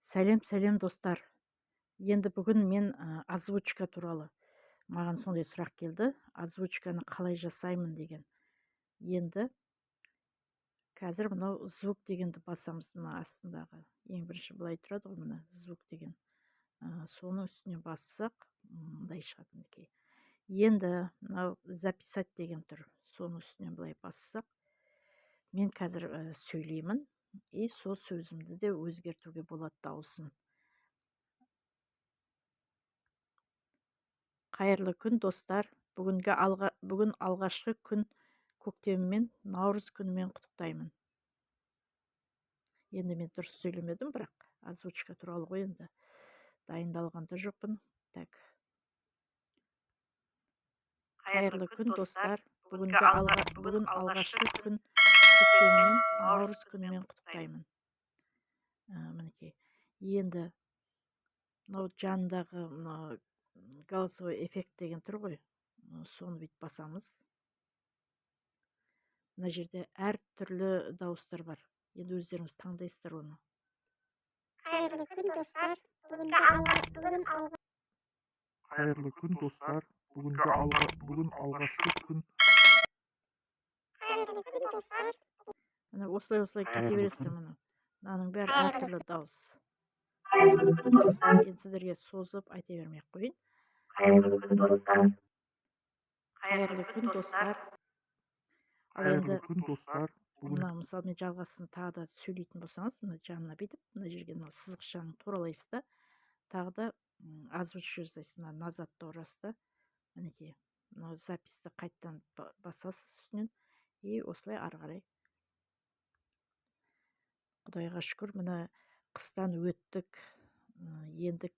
Сәлем достар. Енді бүгін мен озвучка туралы маған сондай сұрақ келді. Озвучканы қалай жасаймын деген. Енді қазір мынау звук дегенді басамыз, мына астындағы. Ең бірінші былай тұрады ғой, мына звук деген. Соның үстіне бассақ, мындай шығады мінекей. Енді мынау записать деген тұр. Соның үстіне былай бассақ, мен қазір сөйлеймін, и сол сөзімді де өзгертуге болады дауысын. Қайырлы күн достар. Бүгін алғашқы күн көктеммен, наурыз күнімен құттықтаймын. Енді мен дұрыс сөйлемедім, бірақ озвучка туралы ғой, енді дайындалған да жоқпын. Так. Қайырлы күн достар. Бүгін алғашқы күн көктеммен, наурыз күнімен құттықтаймын. Мінекей. Енді мынау жанындағы голосовой эффект деген тұр ғой. Соны бүйтіп басамыз. Мына жерде әр түрлі дауыстар бар. Енді өздеріңіз таңдайсыздар оны. Қайырлы күн достар. Қайырлы күн достар. Бүгін алғашқы күн. Қайырлы күн достар. Мына осылай кете бересіздер мұны. Мынаның бәрі әр түрлі дауыс. Қайырлы күн достар. Енді сіздерге созып айта бермей қойын. Қайырлы күн достар. Қайырлы күн достар. Ал Қайырлы енді күн достар. мына мысалы мен жалғасын тағы да сөйлейтін болсаңыз, мына жанына бүйтіп, мына жерге мына сызықшаны туралайсыз да, тағы да озвучка жасайсыз. Мына назадты ұрасыз да, мінекей, мына записьті қайттан басасыз үстінен, и осылай ары қарай. Құдайға шүкір, мына қыстан өттік, енді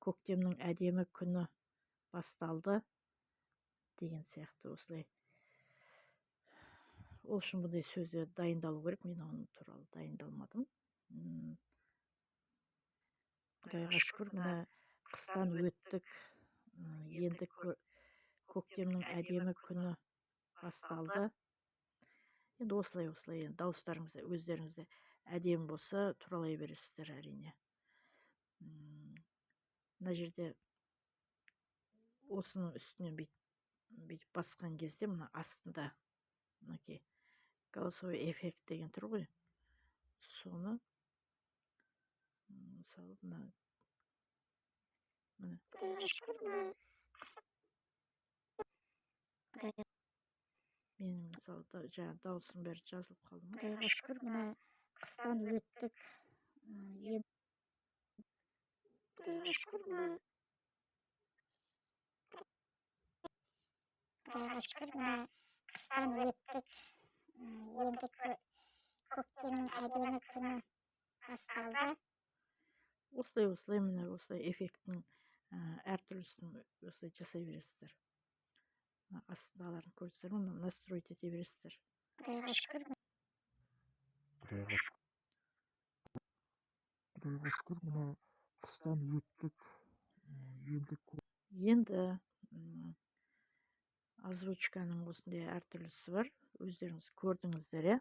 көктемнің әдемі күні басталды деген сияқты осылай. Ол үшін бұндай сөзді дайындалу керек, мен оның туралы дайындалмадым. Құдайға шүкір, мына қыстан өттік, енді көктемнің әдемі күні басталды. Енді осылай, енді дауыстарыңыз өздеріңізде әдемі болса, туралай бересіздер әрине. Мына жерде осының үстінен бүйтіп басқан кезде, мына астында мінекей голосовой эффект деген тұр ғой. Соны мысалы мына менің мысалы жаңа даусым бәрі жазылып қалды. Құдайға шүкір, мына қыстан өттік. Құдайға шүкір, мына қыстан өттік. Енді көктемнің әдемі күні басталды. Осылай, міне осылай эффекттің әртүрлісін осылай жасай бересіздер. Астындағыларын көрсеңіздер, оны настроить ете бересіздер. Құдайға шүкір. Құдайға шүкір, мына қыстан өттік. Енді озвучканың осындай әртүрлісі бар. Өздеріңіз көрдіңіздер, иә?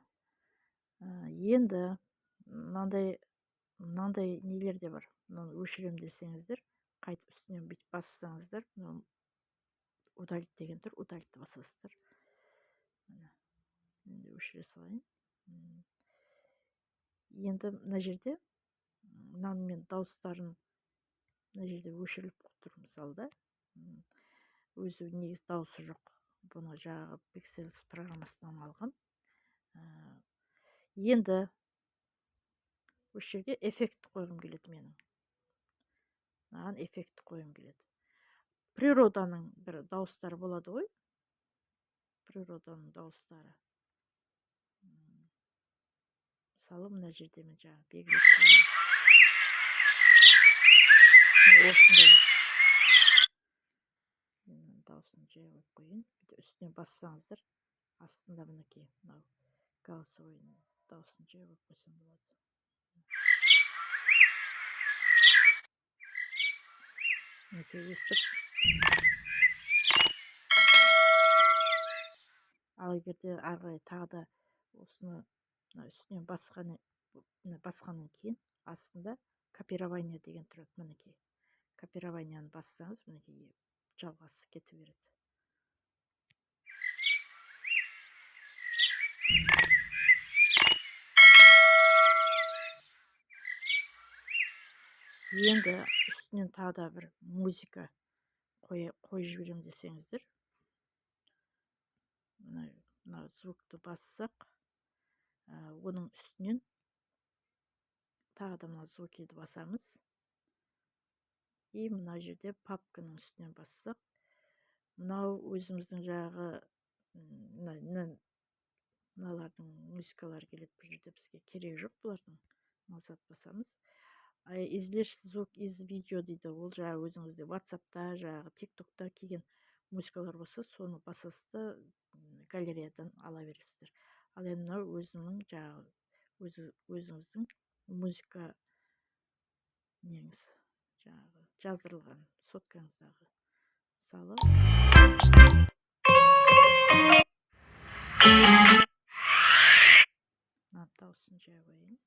Енді мынандай нелер де бар. Мынаны өшірем десеңіздер, қайтып үстінен бүйтіп бассаңыздар, удалить деген тұр, удалитті басасыздар. Енді өшіре салайын. Енді мына жерде мынаның мен дауыстарын мына жерде өшіріліп тұр, мысалы да. Өзі негіз дауысы жоқ. Бұны жаңағы Pixels программасынан алған. Енді осы жерге эффект қойғым келеді менің. Маған эффект қойғым келеді. Природаның бір дауыстары болады ғой. Природаның дауыстары. Мысалы, мына жерде мен жаңа белгілеп қойдым. Осындай. Дауысын жай қойып қойын. Үстіне бассаңыздар, астында мінекей, мынау голосовойның дауысын жай қойып қойсам болады. Мінекей өстіп. Ал егерде ары тағы да осыны үстінен басқаннан кейін астында копирование деген тұрады. Мінекей копированияны бассаңыз мінекей жалғасы кете береді. Енді үстінен тағы да бір музыка қойып жіберем десеңіздер, мына звукты бассақ, оның үстінен тағы да мына звукиді басамыз. И мына жерде папканың үстінен бассақ, мынау өзіміздің жағы мыналардың музыкалар келеді. Бұл жерде бізге керек жоқ бұлардың. Назад басамыз. Извлечь звук из видео дейді. Ол жағы өзіңізде WhatsApp'та, жағы TikTok'та келген музыкалар болса, соны басасыз да галереядан ала бересіздер. Ал енді мынау өзімнің жағы өзіңіздің музыка неңіз жағы жаздырылған соткаңыздағы. Мысалы дауысын жай қояйын.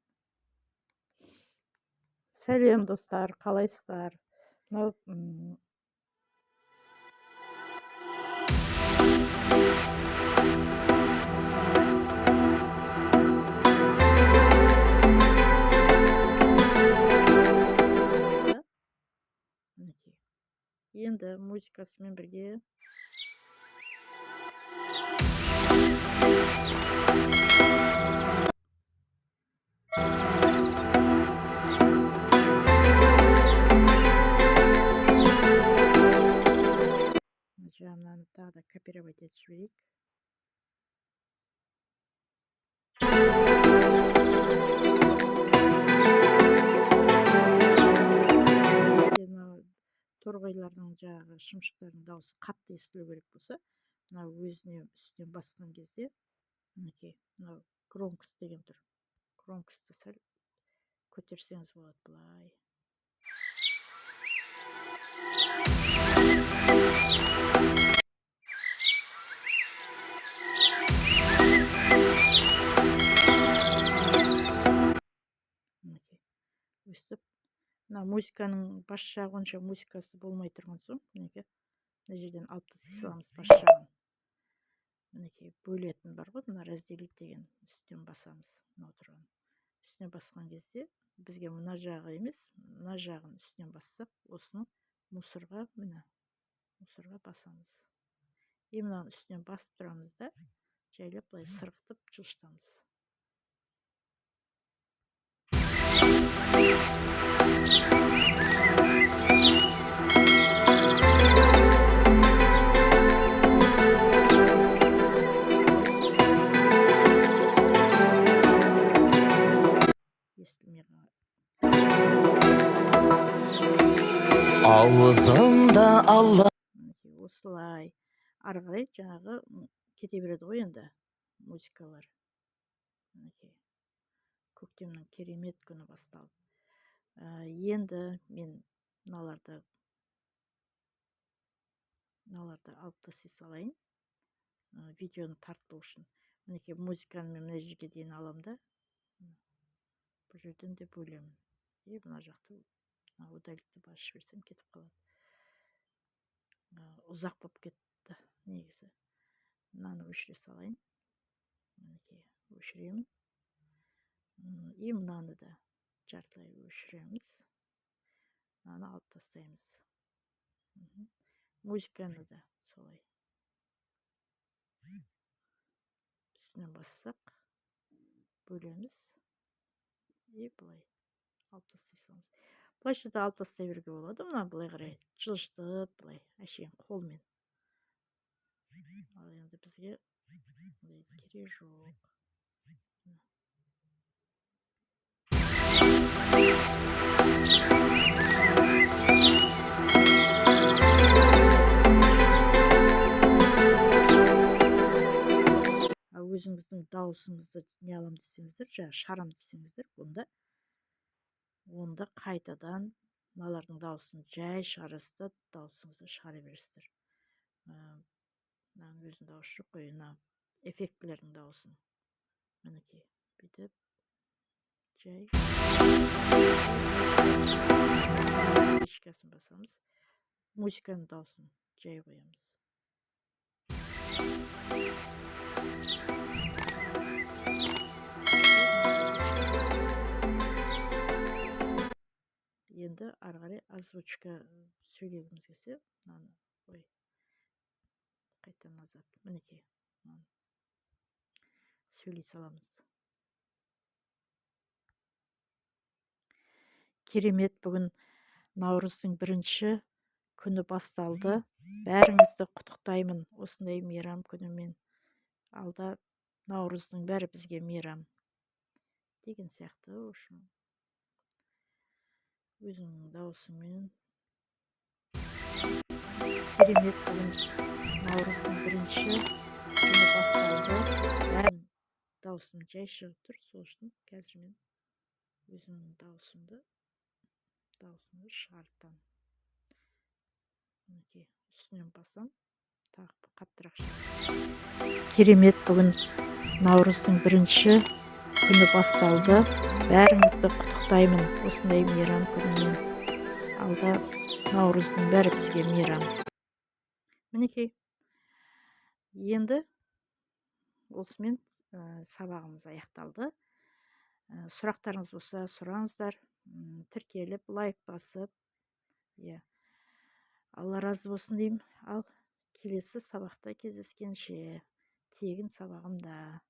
Сәлем достар, қалайсыздар? Мынау енді музыкасымен бірге жаңағыны тағы да копировать етіп жіберейік. Торғайлардың жағы шымшықтардың дауысы қатты естілу керек болса, мынау өзіне үстінен басқан кезде, мінекей, мынау громкость деген тұр. Громкостьті сәл көтерсеңіз болады былай. Мінекей, өстіп. Мына музыканың бас жағы онша музыкасы болмай тұрған соң, мінекей, мына жерден алып тастай саламыз бас жағын. Мінекей, бөлетін бар ғой, мына разделить деген үстінен басамыз. Мынау тұрған. Үстіне басқан кезде бізге мына жағы емес, мына жағын үстінен бассақ, осыны мусорға басамыз. И мынаны үстінен басып тұрамыз да, жайлап былай сырғытып жылжытамыз. Аузында Алла. Осылай. Ары қарай жаңағы кете береді ғой енді музыкалар. Көктемнің керемет күні басталды. Енді мен мыналарды алып тастай салайын. Видеоны тарту үшін. Мінекей музыканы мен мына жерге дейін аламын да. Бұл жерден де бөлемін. И мына жақты удалитті басып жіберсем кетіп қалады. Ұзақ болып кетті негізі. Мынаны өшіре салайын. Мінекей өшіремін. И мынаны да жартылай өшіреміз. Мынаны алып тастаймыз. Музыканы да солай. Үстінен бассақ, бөлеміз. И былай алып тастай саламыз. Былайша да алып тастай беруге болады. Мына былай қарай жылжытып, былай әшейін қолмен. Ал енді бізге керек жоқ. Өзіңіздің даусыңызды не алам десеңіздер, жаңа шарам десеңіздер, онда қайтадан мыналардың дауысын жай шығарасыз да, даусыңызды шығара бересіздер. Мынаның өзінің дауысы жоқ қой, мына эффектілердің дауысын. Мінекей, бүйтіп жай печкасын басамыз, музыканың дауысын жай қоямыз. Енді ары қарай озвучка сөйлегіміз келсе, мынаны ой, қайтадан назад, мінекей мынаны сөйлей саламыз. Керемет, бүгін наурыздың 1-ші күні басталды. Бәріңізді құттықтаймын осындай мейрам күнімен. Алда наурыздың бәрі бізге мейрам деген сияқты. Ошын өзіңнің даусыңмен. Керемет, бүгін наурыздың 1-ші күні басталды. Бәрін даусым жай шығып тұр, сол үшін қазір мен өзімнің даусымды шығарттым. Мінекей, үстінен басам, тағы қаттырақ шығады. Керемет, бүгін наурыздың 1-ші күні басталды. Бәріңізді құттықтаймын осындай мейрам күнімен. Алда наурыздың бәрі бізге мейрам. Мінекей, енді осымен сабағымыз аяқталды. Сұрақтарыңыз болса сұраңыздар, тіркеліп, лайк басып. Алла разы болсын деймін. Ал келесі сабақта кездескенше, тегін сабағымда.